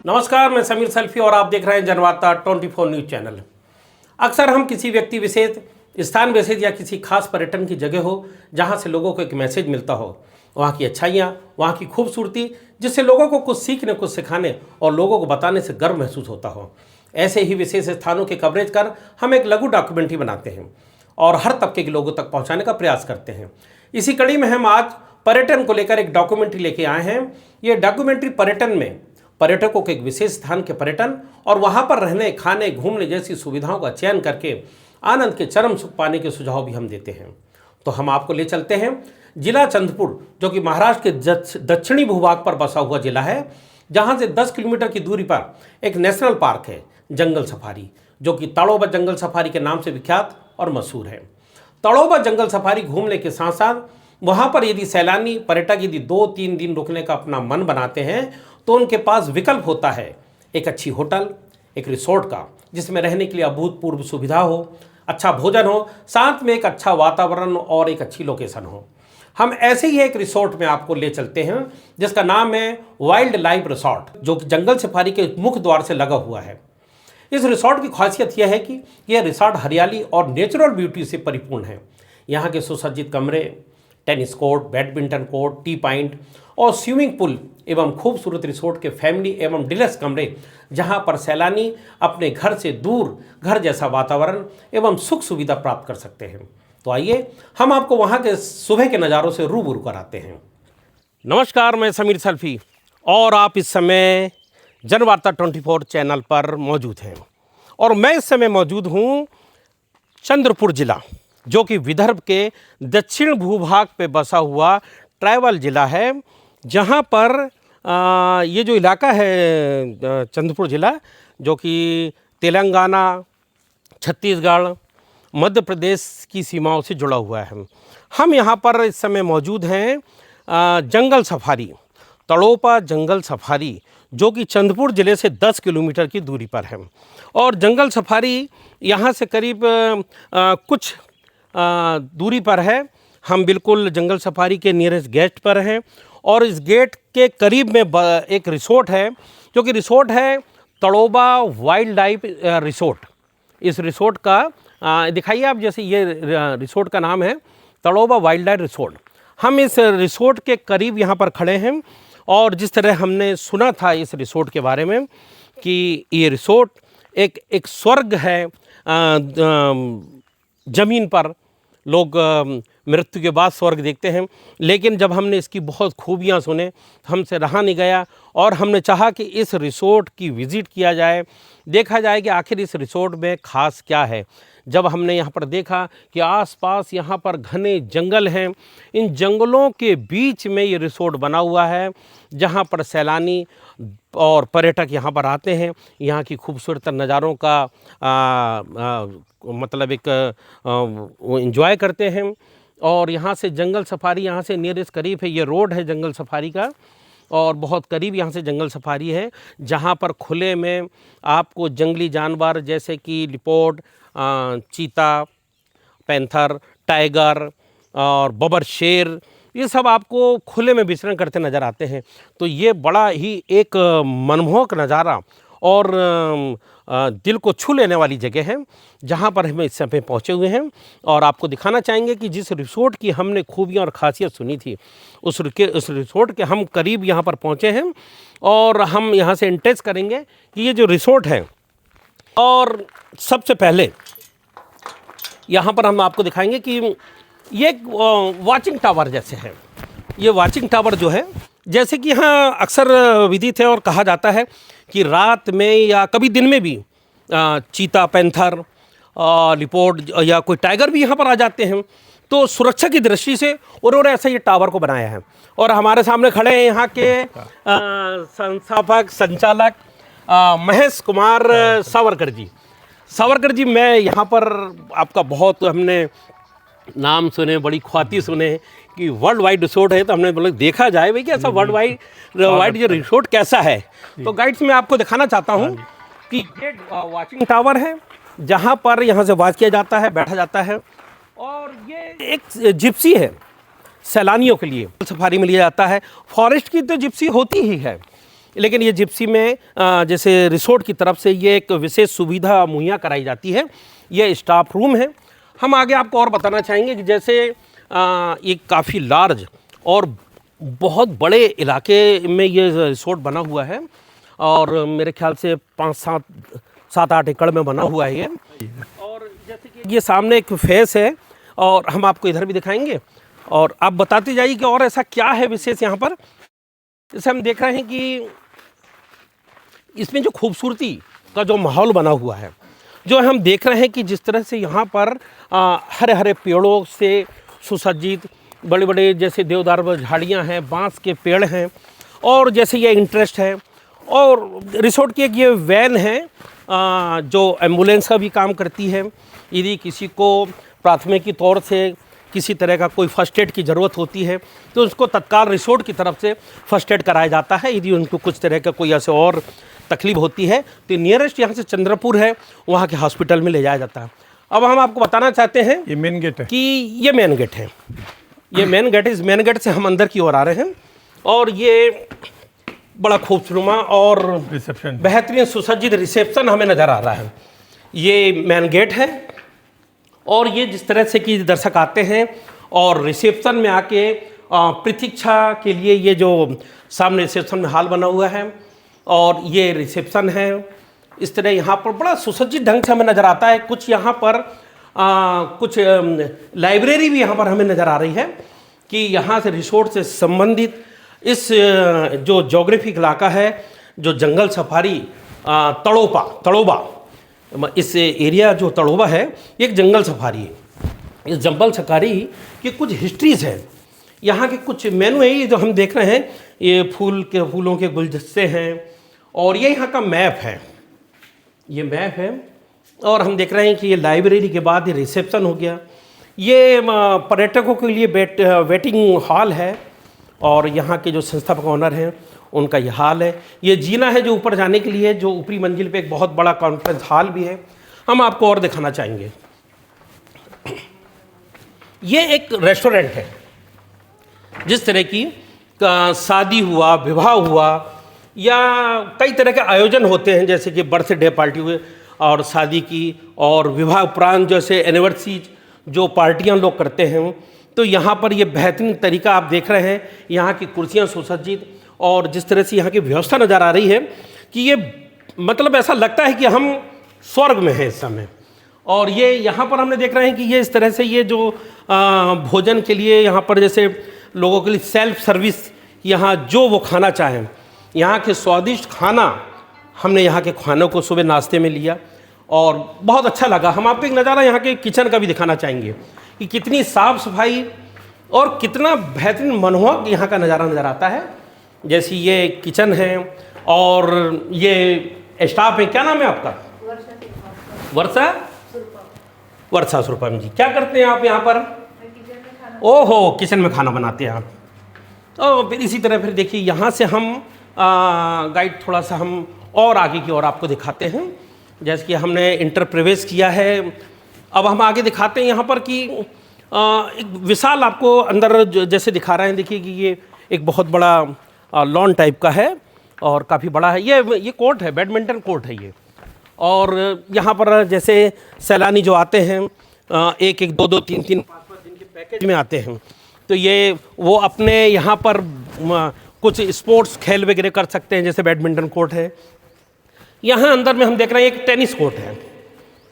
नमस्कार, मैं समीर सल्फी और आप देख रहे हैं जनवार्ता 24 न्यूज चैनल। अक्सर हम किसी व्यक्ति विशेष, स्थान विशेष या किसी खास पर्यटन की जगह हो जहां से लोगों को एक मैसेज मिलता हो, वहां की अच्छाइयां, वहां की खूबसूरती, जिससे लोगों को कुछ सीखने, कुछ सिखाने और लोगों को बताने से गर्व महसूस होता हो, ऐसे ही विशेष स्थानों के कवरेज कर हम एक लघु डॉक्यूमेंट्री बनाते हैं और हर तबके के लोगों तक पहुँचाने का प्रयास करते हैं। इसी कड़ी में हम आज पर्यटन को लेकर एक डॉक्यूमेंट्री लेके आए हैं। ये डॉक्यूमेंट्री पर्यटन में पर्यटकों के एक विशेष स्थान के पर्यटन और वहां पर रहने, खाने, घूमने जैसी सुविधाओं का चयन करके आनंद के चरम सुख पाने के सुझाव भी हम देते हैं। तो हम आपको ले चलते हैं जिला चंद्रपुर, जो कि महाराष्ट्र के दक्षिणी भूभाग पर बसा हुआ जिला है, जहां से 10 किलोमीटर की दूरी पर एक नेशनल पार्क है, जंगल सफारी, जो कि ताड़ोबा जंगल सफारी के नाम से विख्यात और मशहूर है। ताड़ोबा जंगल सफारी घूमने के साथ साथ वहाँ पर यदि सैलानी पर्यटक यदि 2-3 दिन रुकने का अपना मन बनाते हैं तो उनके पास विकल्प होता है एक अच्छी होटल, एक रिसोर्ट का, जिसमें रहने के लिए अभूतपूर्व सुविधा हो, अच्छा भोजन हो, साथ में एक अच्छा वातावरण और एक अच्छी लोकेशन हो। हम ऐसे ही एक रिसोर्ट में आपको ले चलते हैं जिसका नाम है वाइल्ड लाइफ रिसोर्ट, जो कि जंगल सफारी के मुख्य द्वार से लगा हुआ है। इस रिसोर्ट की खासियत यह है कि यह रिसोर्ट हरियाली और नेचुरल ब्यूटी से परिपूर्ण है। यहाँ के सुसज्जित कमरे, tennis court, badminton court, T point और स्विमिंग पूल एवं खूबसूरत रिसोर्ट के फैमिली एवं डिलक्स कमरे, जहां पर सैलानी अपने घर से दूर घर जैसा वातावरण एवं सुख सुविधा प्राप्त कर सकते हैं। तो आइए हम आपको वहां के सुबह के नज़ारों से रूबरू कराते हैं। नमस्कार, मैं समीर सल्फी और आप इस समय जनवार्ता 24 चैनल पर मौजूद हैं और मैं इस समय मौजूद हूँ चंद्रपुर जिला, जो कि विदर्भ के दक्षिण भूभाग पे बसा हुआ ट्राइबल जिला है, जहाँ पर ये जो इलाका है चंद्रपुर जिला, जो कि तेलंगाना, छत्तीसगढ़, मध्य प्रदेश की सीमाओं से जुड़ा हुआ है। हम यहाँ पर इस समय मौजूद हैं जंगल सफारी, ताड़ोबा जंगल सफारी, जो कि चंद्रपुर ज़िले से 10 किलोमीटर की दूरी पर है। और जंगल सफारी यहाँ से करीब कुछ दूरी पर है। हम बिल्कुल जंगल सफारी के नियरेस्ट गेट पर हैं और इस गेट के करीब में एक रिसोर्ट है, जो कि रिसोर्ट है ताड़ोबा वाइल्ड लाइफ रिसोर्ट। इस रिसोर्ट का दिखाइए आप, जैसे ये रिसोर्ट का नाम है ताड़ोबा वाइल्ड लाइफ रिसोर्ट। हम इस रिसोर्ट के करीब यहाँ पर खड़े हैं और जिस तरह हमने सुना था इस रिसोर्ट के बारे में कि ये रिसोर्ट एक स्वर्ग है। ज़मीन पर लोग मृत्यु के बाद स्वर्ग देखते हैं, लेकिन जब हमने इसकी बहुत खूबियाँ सुने हमसे रहा नहीं गया और हमने चाहा कि इस रिसोर्ट की विज़िट किया जाए, देखा जाए कि आखिर इस रिसोर्ट में ख़ास क्या है। जब हमने यहाँ पर देखा कि आसपास यहाँ पर घने जंगल हैं, इन जंगलों के बीच में ये रिसोर्ट बना हुआ है, जहाँ पर सैलानी और पर्यटक यहाँ पर आते हैं, यहाँ की खूबसूरत नज़ारों का मतलब एक एंजॉय करते हैं। और यहाँ से जंगल सफारी यहाँ से नियरेस्ट करीब है, ये रोड है जंगल सफारी का और बहुत करीब यहाँ से जंगल सफारी है, जहाँ पर खुले में आपको जंगली जानवर जैसे कि लिपोर्ड, चीता, पैंथर, टाइगर और बबर शेर, ये सब आपको खुले में विचरण करते नज़र आते हैं। तो ये बड़ा ही एक मनमोहक नज़ारा और दिल को छू लेने वाली जगह है, जहाँ पर हम इस समय पहुँचे हुए हैं और आपको दिखाना चाहेंगे कि जिस रिसोर्ट की हमने खूबियाँ और ख़ासियत सुनी थी, उस रिसोर्ट के हम करीब यहाँ पर पहुँचे हैं और हम यहाँ से इंटरेस्ट करेंगे कि ये जो रिसोर्ट है। और सबसे पहले यहाँ पर हम आपको दिखाएंगे कि ये एक वॉचिंग टावर जैसे है। ये वॉचिंग टावर जो है, जैसे कि यहाँ अक्सर विदित है और कहा जाता है कि रात में या कभी दिन में भी चीता, पैंथर, लिपोर्ड या कोई टाइगर भी यहाँ पर आ जाते हैं। तो सुरक्षा की दृष्टि से उन्होंने ऐसा ये टावर को बनाया है। और हमारे सामने खड़े हैं यहाँ के संस्थापक संचालक महेश कुमार सावरकर जी। सावरकर जी, मैं यहाँ पर आपका बहुत हमने नाम सुने, बड़ी ख्याति सुने कि वर्ल्ड वाइड रिसोर्ट है, तो हमने बोला देखा जाए भाई कि ऐसा वर्ल्ड वाइड जो रिसोर्ट कैसा है। तो गाइड्स मैं आपको दिखाना चाहता हूँ कि ये वॉचिंग टावर है, जहाँ पर यहाँ से वॉच किया जाता है, बैठा जाता है। और ये एक जिप्सी है, सैलानियों के लिए सफारी में लिया जाता है। फॉरेस्ट की तो जिप्सी होती ही है, लेकिन ये जिप्सी में जैसे रिसोर्ट की तरफ से ये एक विशेष सुविधा मुहैया कराई जाती है। ये स्टाफ रूम है। हम आगे आपको और बताना चाहेंगे कि जैसे ये काफ़ी लार्ज और बहुत बड़े इलाके में ये रिसोर्ट बना हुआ है और मेरे ख्याल से 5-7-8 एकड़ में बना हुआ है ये। और जैसे कि ये सामने एक फेस है और हम आपको इधर भी दिखाएंगे और आप बताते जाइए कि और ऐसा क्या है विशेष यहाँ पर। जैसे हम देख रहे हैं कि इसमें जो खूबसूरती का जो माहौल बना हुआ है, जो हम देख रहे हैं कि जिस तरह से यहाँ पर हरे हरे पेड़ों से सुसज्जित बड़े बड़े जैसे देवदार झाड़ियाँ हैं, बांस के पेड़ हैं और जैसे ये इंटरेस्ट है। और रिसोर्ट की एक ये वैन है जो एम्बुलेंस का भी काम करती है। यदि किसी को प्राथमिक तौर से किसी तरह का कोई फर्स्ट एड की ज़रूरत होती है तो उसको तत्काल रिसोर्ट की तरफ से फर्स्ट एड कराया जाता है। यदि उनको कुछ तरह का कोई ऐसे और तकलीफ होती है तो नियरेस्ट यहाँ से चंद्रपुर है, वहाँ के हॉस्पिटल में ले जाया जाता है। अब हम आपको बताना चाहते हैं ये मेन गेट है कि ये मेन गेट है। ये मेन गेट, इस मेन गेट से हम अंदर की ओर आ रहे हैं और ये बड़ा खूबसूरत और रिसेप्शन, बेहतरीन सुसज्जित रिसेप्शन हमें नज़र आ रहा है। ये मेन गेट है और ये जिस तरह से कि दर्शक आते हैं और रिसेप्शन में आके प्रतीक्षा के लिए ये जो सामने रिसेप्शन में हॉल बना हुआ है और ये रिसेप्शन है। इस तरह यहाँ पर बड़ा सुसज्जित ढंग से हमें नज़र आता है। कुछ यहाँ पर कुछ लाइब्रेरी भी यहाँ पर हमें नज़र आ रही है कि यहाँ से रिसोर्ट से संबंधित इस जो जोग्राफिक इलाका है, जो जंगल सफारी तड़ोबा, इस एरिया जो तड़ोबा है एक जंगल सफारी है। इस जंगल सफारी की कुछ हिस्ट्रीज़ है, यहाँ के कुछ मेनू है। ये जो हम देख रहे हैं ये फूलों के गुलदस्ते हैं और ये यहाँ का मैप है, ये मैप है। और हम देख रहे हैं कि ये लाइब्रेरी के बाद ये रिसेप्शन हो गया। ये पर्यटकों के लिए वेटिंग हॉल है और यहाँ के जो संस्थापक ओनर हैं उनका ये हाल है। ये जीना है जो ऊपर जाने के लिए, जो ऊपरी मंजिल पे एक बहुत बड़ा कॉन्फ्रेंस हॉल भी है। हम आपको और दिखाना चाहेंगे। ये एक रेस्टोरेंट है। जिस तरह की शादी हुआ, विवाह हुआ या कई तरह के आयोजन होते हैं, जैसे कि बर्थडे पार्टी हुए और शादी की और विवाह उपरांत जैसे एनिवर्सरी जो पार्टियां लोग करते हैं, तो यहाँ पर ये बेहतरीन तरीका आप देख रहे हैं। यहाँ की कुर्सियाँ सुसज्जित और जिस तरह से यहाँ की व्यवस्था नज़र आ रही है कि ये मतलब ऐसा लगता है कि हम स्वर्ग में हैं इस समय। और ये यहाँ पर हमने देख रहे हैं कि ये इस तरह से ये जो भोजन के लिए यहाँ पर जैसे लोगों के लिए सेल्फ सर्विस, यहाँ जो वो खाना चाहें, यहाँ के स्वादिष्ट खाना हमने यहाँ के खानों को सुबह नाश्ते में लिया और बहुत अच्छा लगा। हम आपको एक नज़ारा यहाँ के किचन का भी दिखाना चाहेंगे कि कितनी साफ़ सफाई और कितना बेहतरीन मनमोहक यहाँ का नज़ारा नज़र आता है। जैसी ये किचन है और ये स्टाफ है। क्या नाम है आपका? वर्षा सुरपम जी। क्या करते हैं आप यहाँ पर? ओहो, किचन में खाना बनाते हैं आप। तो फिर इसी तरह फिर देखिए यहाँ से हम गाइड थोड़ा सा हम और आगे की ओर आपको दिखाते हैं। जैसे कि हमने इंटर प्रवेश किया है, अब हम आगे दिखाते हैं यहाँ पर कि एक विशाल आपको अंदर जैसे दिखा रहे हैं। देखिए कि ये एक बहुत बड़ा लॉन टाइप का है और काफ़ी बड़ा है। ये कोर्ट है, बैडमिंटन कोर्ट है ये। और यहाँ पर जैसे सैलानी जो आते हैं 1-1, 2-2, 3-3, 5-5 दिन के पैकेज में आते हैं, तो ये वो अपने यहाँ पर कुछ स्पोर्ट्स खेल वगैरह कर सकते हैं। जैसे बैडमिंटन कोर्ट है, यहाँ अंदर में हम देख रहे हैं एक टेनिस कोर्ट है।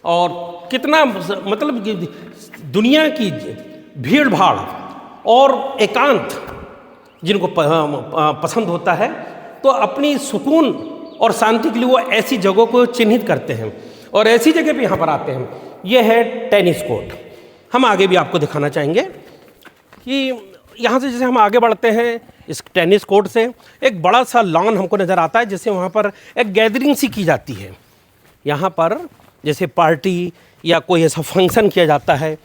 और कितना मतलब दुनिया की भीड़ भाड़ और एकांत जिनको पसंद होता है, तो अपनी सुकून और शांति के लिए वो ऐसी जगहों को चिन्हित करते हैं और ऐसी जगह पे यहाँ पर आते हैं। ये है टेनिस कोर्ट। हम आगे भी आपको दिखाना चाहेंगे कि यहाँ से जैसे हम आगे बढ़ते हैं इस टेनिस कोर्ट से एक बड़ा सा लॉन हमको नज़र आता है, जैसे वहाँ पर एक गैदरिंग सी की जाती है। यहाँ पर जैसे पार्टी या कोई ऐसा फंक्शन किया जाता है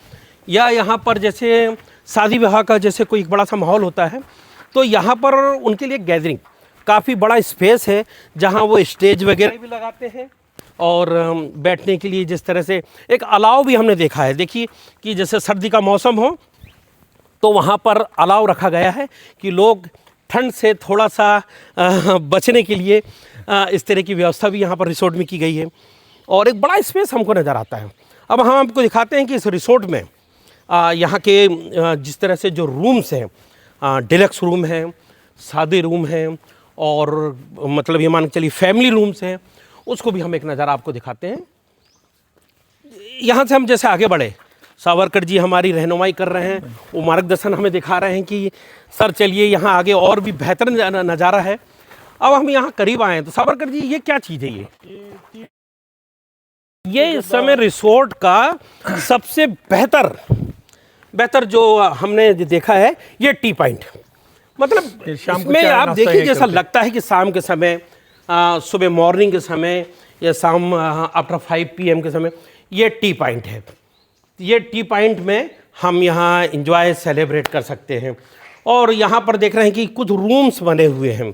या यहाँ पर जैसे शादी विवाह का जैसे कोई एक बड़ा सा माहौल होता है, तो यहाँ पर उनके लिए गैदरिंग काफ़ी बड़ा स्पेस है जहाँ वो स्टेज वगैरह भी लगाते हैं और बैठने के लिए जिस तरह से एक अलाव भी हमने देखा है। देखिए कि जैसे सर्दी का मौसम हो तो वहाँ पर अलाव रखा गया है कि लोग ठंड से थोड़ा सा बचने के लिए इस तरह की व्यवस्था भी यहाँ पर रिसोर्ट में की गई है और एक बड़ा स्पेस हमको नज़र आता है। अब हम आपको दिखाते हैं कि इस रिसोर्ट में यहाँ के जिस तरह से जो रूम्स हैं, डिलक्स रूम हैं, सादे रूम हैं और मतलब ये मान के चलिए फैमिली रूम्स हैं, उसको भी हम एक नज़र आपको दिखाते हैं। यहाँ से हम जैसे आगे बढ़े, सावरकर जी हमारी रहनुमाई कर रहे हैं, वो मार्गदर्शन हमें दिखा रहे हैं कि सर चलिए यहाँ आगे और भी बेहतर नज़ारा है। अब हम यहाँ करीब आए हैं तो सावरकर जी ये क्या चीज़ है? ये इस समय रिसोर्ट का सबसे बेहतर जो हमने देखा है ये टी पॉइंट। मतलब इसमें आप देखिए जैसा लगता है कि शाम के समय, सुबह मॉर्निंग के समय या शाम आफ्टर 5 PM के समय ये टी पॉइंट है। ये टी पॉइंट में हम यहाँ इंजॉय सेलिब्रेट कर सकते हैं। और यहाँ पर देख रहे हैं कि कुछ रूम्स बने हुए हैं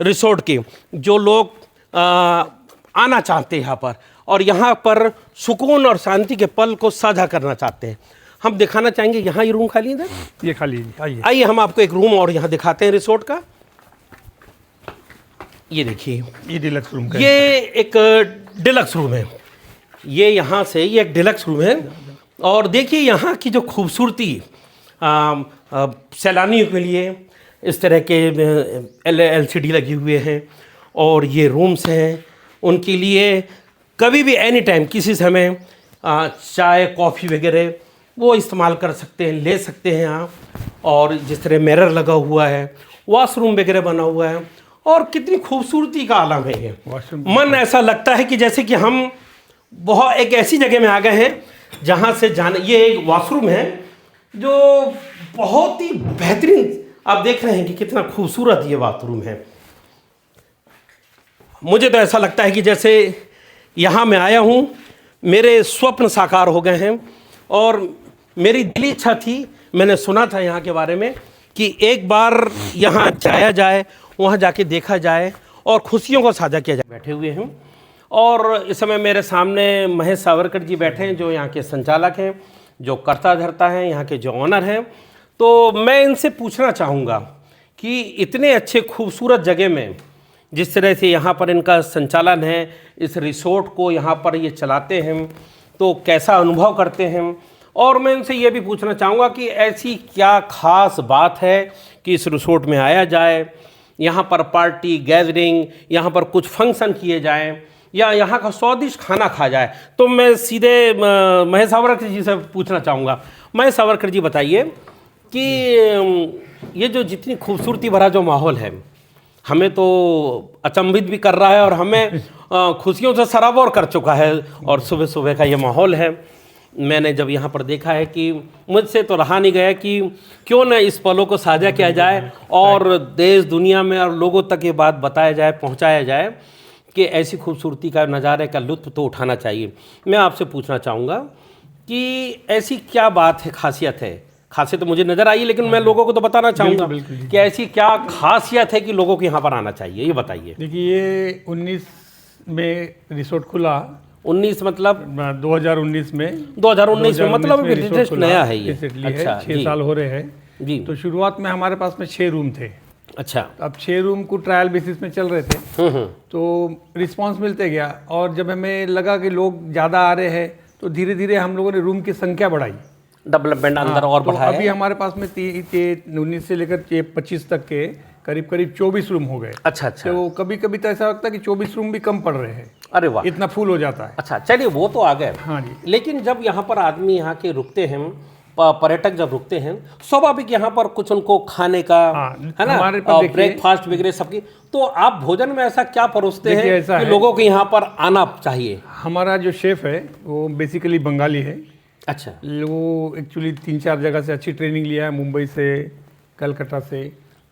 रिसोर्ट के, जो लोग आना चाहते हैं यहाँ पर और यहाँ पर सुकून और शांति के पल को साझा करना चाहते हैं। हम दिखाना चाहेंगे, यहाँ ये रूम खाली है, ये खाली है। आइए हम आपको एक रूम और यहाँ दिखाते हैं रिसोर्ट का। ये देखिए, ये डिलक्स रूम का, ये एक डिलक्स रूम है। ये यहाँ से ये एक डिलक्स रूम है और देखिए यहाँ की जो खूबसूरती सैलानियों के लिए इस तरह के LCD लगे हुए हैं और ये रूम्स हैं उनके लिए कभी भी एनी टाइम किसी समय चाय कॉफ़ी वगैरह वो इस्तेमाल कर सकते हैं, ले सकते हैं यहाँ। और जिस तरह मिरर लगा हुआ है, वॉशरूम वगैरह बना हुआ है और कितनी खूबसूरती का आलम है ये। मन ऐसा लगता है कि जैसे कि हम बहुत एक ऐसी जगह में आ गए हैं जहाँ से जाने। ये एक वॉशरूम है जो बहुत ही बेहतरीन, आप देख रहे हैं कि कितना खूबसूरत ये बाथरूम है। मुझे तो ऐसा लगता है कि जैसे यहाँ मैं आया हूँ, मेरे स्वप्न साकार हो गए हैं और मेरी दिली इच्छा थी, मैंने सुना था यहाँ के बारे में कि एक बार यहाँ जाया जाए, वहाँ जाके देखा जाए और खुशियों को साझा किया जाए। बैठे हुए हैं और इस समय मेरे सामने महेश सावरकर जी बैठे हैं जो यहाँ के संचालक हैं, जो कर्ता धर्ता हैं, यहाँ के जो ऑनर हैं। तो मैं इनसे पूछना चाहूँगा कि इतने अच्छे खूबसूरत जगह में जिस तरह से यहाँ पर इनका संचालन है, इस रिसोर्ट को यहाँ पर ये चलाते हैं, तो कैसा अनुभव करते हैं। और मैं इनसे ये भी पूछना चाहूँगा कि ऐसी क्या ख़ास बात है कि इस रिसोर्ट में आया जाए, यहाँ पर पार्टी गैदरिंग, यहाँ पर कुछ फंक्शन किए जाएँ या यहाँ का स्वादिष्ट खाना खा जाए। तो मैं सीधे महेश सावरकर जी से पूछना चाहूँगा। महेश सावरकर जी बताइए कि ये जो जितनी खूबसूरती भरा जो माहौल है, हमें तो अचंभित भी कर रहा है और हमें खुशियों से सराबोर कर चुका है। और सुबह सुबह का ये माहौल है, मैंने जब यहाँ पर देखा है कि मुझसे तो रहा नहीं गया कि क्यों न इस पलों को साझा किया जाए और देश दुनिया में और लोगों तक ये बात बताया जाए, पहुँचाया जाए कि ऐसी खूबसूरती का नज़ारे का लुत्फ़ तो उठाना चाहिए। मैं आपसे पूछना चाहूँगा कि ऐसी क्या बात है, खासियत है? खासियत तो मुझे नज़र आई, लेकिन मैं लोगों को तो बताना चाहूँगा कि ऐसी क्या खासियत है कि लोगों को यहाँ पर आना चाहिए, ये बताइए। देखिए, ये 19 में रिसोर्ट खुला। 19 मतलब 2019 में 2019 में मतलब लेटेस्ट नया है ये। अच्छा, 6 साल हो रहे हैं जी। तो शुरुआत में हमारे पास में 6 रूम थे। अच्छा। अब 6 रूम को ट्रायल बेसिस में चल रहे थे, तो रिस्पांस मिलते गया और जब हमें लगा कि लोग ज़्यादा आ रहे हैं तो धीरे धीरे हम लोगों ने रूम की संख्या बढ़ाई, डेवलपमेंट अंदर और बढ़ाया। अभी हमारे पास में 19 से लेकर 25 तक के करीब करीब 24 रूम हो गए। अच्छा। तो कभी कभी तो ऐसा लगता है कि 24 रूम भी कम पड़ रहे हैं। अरे वाह, इतना फुल हो जाता है। अच्छा, चलिए वो तो आ गए। हाँ जी। लेकिन जब यहाँ पर आदमी यहाँ के रुकते हैं, पर्यटक जब रुकते हैं, स्वाभाविक यहाँ पर कुछ उनको खाने का है ना, ब्रेकफास्ट वगैरह सबकी, तो आप भोजन में ऐसा क्या परोसते हैं कि लोगों को यहाँ पर आना चाहिए? हमारा जो शेफ है वो बेसिकली बंगाली है। अच्छा। वो एक्चुअली 3-4 जगह से अच्छी ट्रेनिंग लिया है, मुंबई से, कलकत्ता से।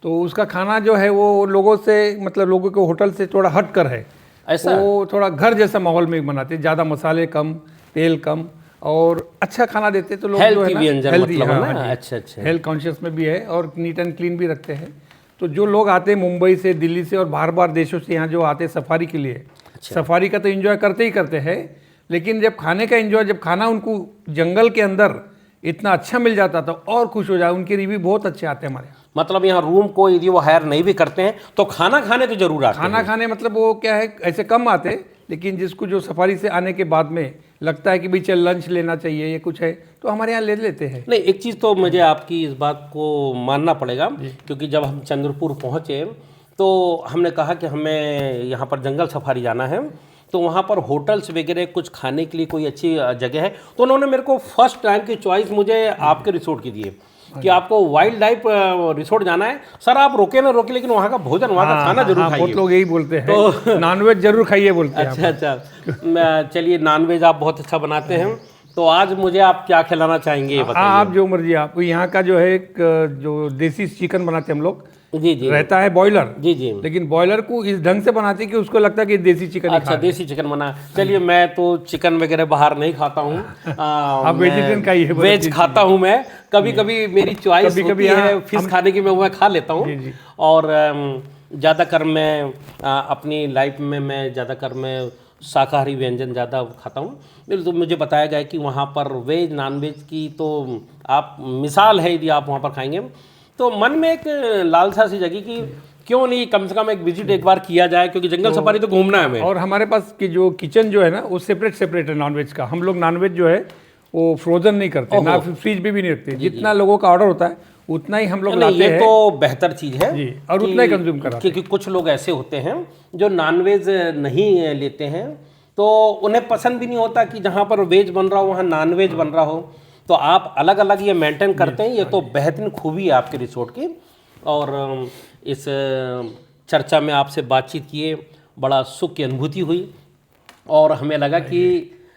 तो उसका खाना जो है वो लोगों से, मतलब लोगों के होटल से थोड़ा हट कर है। ऐसा वो थोड़ा घर जैसा माहौल में बनाते, ज़्यादा मसाले कम, तेल कम और अच्छा खाना देते। तो लोग जो है ना हेल्दी, अच्छा, हेल्थ कॉन्शियस में भी है और नीट एंड क्लीन भी रखते हैं। तो जो लोग आते हैं मुंबई से, दिल्ली से और बाहर देशों से यहाँ जो आते हैं सफारी के लिए, सफारी का तो एंजॉय करते ही करते हैं, लेकिन जब खाने का एंजॉय, जब खाना उनको जंगल के अंदर इतना अच्छा मिल जाता तो और खुश हो जाए। उनके रिव्यू बहुत अच्छे आते हैं हमारे यहाँ। मतलब यहाँ रूम को यदि वो हायर नहीं भी करते हैं तो खाना खाने तो जरूर आते हैं। खाना खाने मतलब वो क्या है, ऐसे कम आते, लेकिन जिसको जो सफारी से आने के बाद में लगता है कि भाई चल लंच लेना चाहिए, ये कुछ है, तो हमारे यहाँ ले लेते हैं। नहीं, एक चीज़ तो मुझे आपकी इस बात को मानना पड़ेगा, क्योंकि जब हम चंद्रपुर पहुँचे तो हमने कहा कि हमें यहाँ पर जंगल सफारी जाना है, तो वहाँ पर होटल्स वगैरह कुछ खाने के लिए कोई अच्छी जगह है, तो उन्होंने मेरे को फर्स्ट टाइम की चॉइस मुझे आपके रिसोर्ट की दी है कि आपको वाइल्ड लाइफ रिसोर्ट जाना है। सर आप रोके ना रोके, लेकिन वहाँ का भोजन, वहाँ का खाना जरूर खाइए। बहुत लोग यही बोलते हैं, तो नॉनवेज जरूर खाइए बोलते हैं। अच्छा, चलिए, नॉनवेज आप बहुत अच्छा बनाते हैं, तो आज मुझे आप क्या खिलाना चाहेंगे ये बताइए। आप जो मर्जी, आप यहाँ का जो है एक जो देसी चिकन बनाते हैं हम लोग, जी जी, रहता है बॉयलर, जी जी, लेकिन बॉयलर को इस ढंग से बनाते हैं कि उसको लगता है कि देसी चिकन। अच्छा, देसी चिकन बना। चलिए, मैं तो चिकन वगैरह बाहर नहीं खाता हूँ, आप वेजिटेरियन का ही है। वेज खाता हूँ मैं। कभी कभी मेरी चॉइस होती है फिश खाने की, मैं खा लेता हूँ। और ज़्यादातर मैं अपनी लाइफ में ज़्यादातर मैं शाकाहारी व्यंजन ज़्यादा खाता हूँ। तो मुझे बताया गया कि वहाँ पर वेज नॉन वेज की तो आप मिसाल है, यदि आप वहाँ पर खाएंगे तो मन में एक लालसा सी जगी कि क्यों नहीं कम से कम एक विजिट एक बार किया जाए, क्योंकि जंगल सफारी तो घूमना है हमें। और हमारे पास की जो किचन जो है ना, वो सेपरेट है नॉनवेज का। हम लोग नॉनवेज जो है वो फ्रोजन नहीं करते, ना फ्रीज में भी नहीं रखते। जितना लोगों का ऑर्डर होता है उतना ही हम लोग लाते हैं। ये तो बेहतर चीज़ है जी, और उतना ही कंज्यूम कराते हैं। क्योंकि कुछ लोग ऐसे होते हैं जो नॉनवेज नहीं लेते हैं, तो उन्हें पसंद भी नहीं होता कि जहाँ पर वेज बन रहा हो वहाँ नॉनवेज बन रहा हो। तो आप अलग अलग ये मेंटेन करते हैं, ये तो बेहतरीन खूबी है आपके रिसोर्ट की। और इस चर्चा में आपसे बातचीत किए बड़ा सुख की अनुभूति हुई, और हमें लगा कि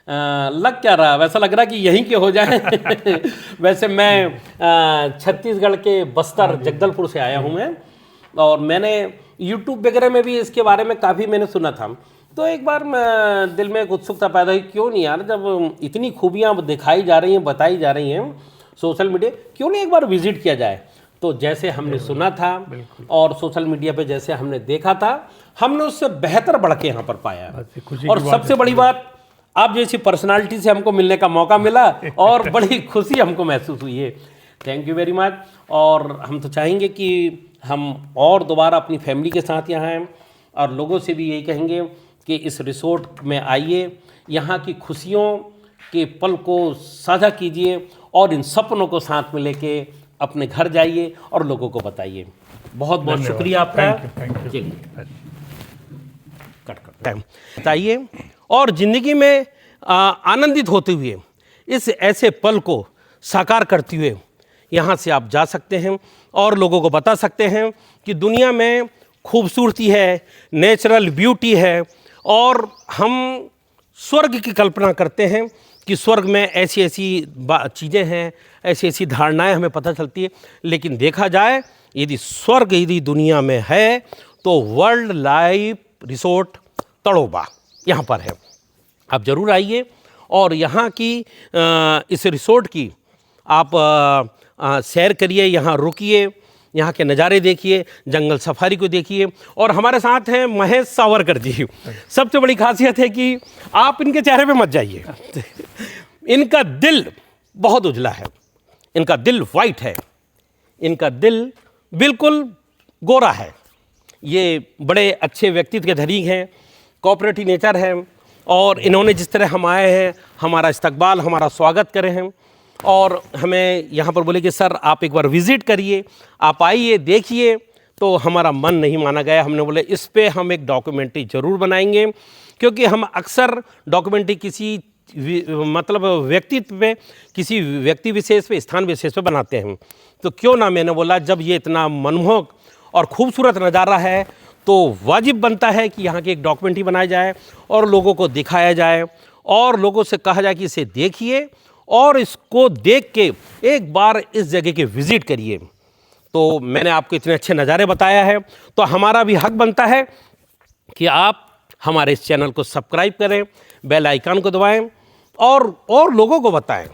लग क्या रहा, वैसा लग रहा कि यहीं के हो जाए। वैसे मैं छत्तीसगढ़ के बस्तर जगदलपुर से आया हूँ मैं, और मैंने यूट्यूब वगैरह में भी इसके बारे में काफ़ी मैंने सुना था। तो एक बार दिल में एक उत्सुकता पैदा हुई, क्यों नहीं यार, जब इतनी खूबियाँ दिखाई जा रही हैं, बताई जा रही हैं सोशल मीडिया, क्यों नहीं एक बार विजिट किया जाए। तो जैसे हमने सुना था और सोशल मीडिया पे जैसे हमने देखा था, हमने उससे बेहतर बढ़ के यहाँ पर पाया। और सबसे बड़ी बात, आप जैसी पर्सनालिटी से हमको मिलने का मौका मिला और बड़ी खुशी हमको महसूस हुई है। Thank you very much. और हम तो चाहेंगे कि हम और दोबारा अपनी फैमिली के साथ यहाँ आएँ, और लोगों से भी यही कहेंगे कि इस रिसोर्ट में आइए, यहाँ की खुशियों के पल को साझा कीजिए, और इन सपनों को साथ में लेके अपने घर जाइए और लोगों को बताइए। बहुत बहुत शुक्रिया आपका। चलिए कट बताइए, और ज़िंदगी में आनंदित होते हुए इस ऐसे पल को साकार करते हुए यहाँ से आप जा सकते हैं और लोगों को बता सकते हैं कि दुनिया में खूबसूरती है, नेचुरल ब्यूटी है, और हम स्वर्ग की कल्पना करते हैं कि स्वर्ग में ऐसी ऐसी चीज़ें हैं, ऐसी ऐसी धारणाएं हमें पता चलती है। लेकिन देखा जाए, यदि स्वर्ग यदि दुनिया में है तो वर्ल्ड लाइफ रिसोर्ट तड़ोबा यहाँ पर है। आप ज़रूर आइए और यहाँ की इस रिसोर्ट की आप सैर करिए, यहाँ रुकिए, यहाँ के नज़ारे देखिए, जंगल सफारी को देखिए। और हमारे साथ हैं महेश सावरकर जी। सबसे बड़ी खासियत है कि आप इनके चेहरे पे मत जाइए। इनका दिल बहुत उजला है, इनका दिल वाइट है, इनका दिल बिल्कुल गोरा है। ये बड़े अच्छे व्यक्तित्व के धनी हैं, कोऑपरेटिव नेचर है, और इन्होंने जिस तरह हम आए हैं, हमारा इस्तकबाल, हमारा स्वागत करे हैं, और हमें यहाँ पर बोले कि सर आप एक बार विज़िट करिए, आप आइए, देखिए। तो हमारा मन नहीं माना गया। हमने बोले इस पे हम एक डॉक्यूमेंट्री ज़रूर बनाएंगे, क्योंकि हम अक्सर डॉक्यूमेंट्री किसी मतलब व्यक्तित्व पे, किसी व्यक्ति विशेष पे, स्थान विशेष पे बनाते हैं। तो क्यों ना, मैंने बोला जब ये इतना मनमोहक और खूबसूरत नज़ारा है तो वाजिब बनता है कि यहाँ की एक डॉक्यूमेंट्री बनाई जाए और लोगों को दिखाया जाए, और लोगों से कहा जाए कि इसे देखिए और इसको देख के एक बार इस जगह के विज़िट करिए। तो मैंने आपको इतने अच्छे नज़ारे बताया है, तो हमारा भी हक बनता है कि आप हमारे इस चैनल को सब्सक्राइब करें, बेल आइकन को दबाएं और लोगों को बताएं।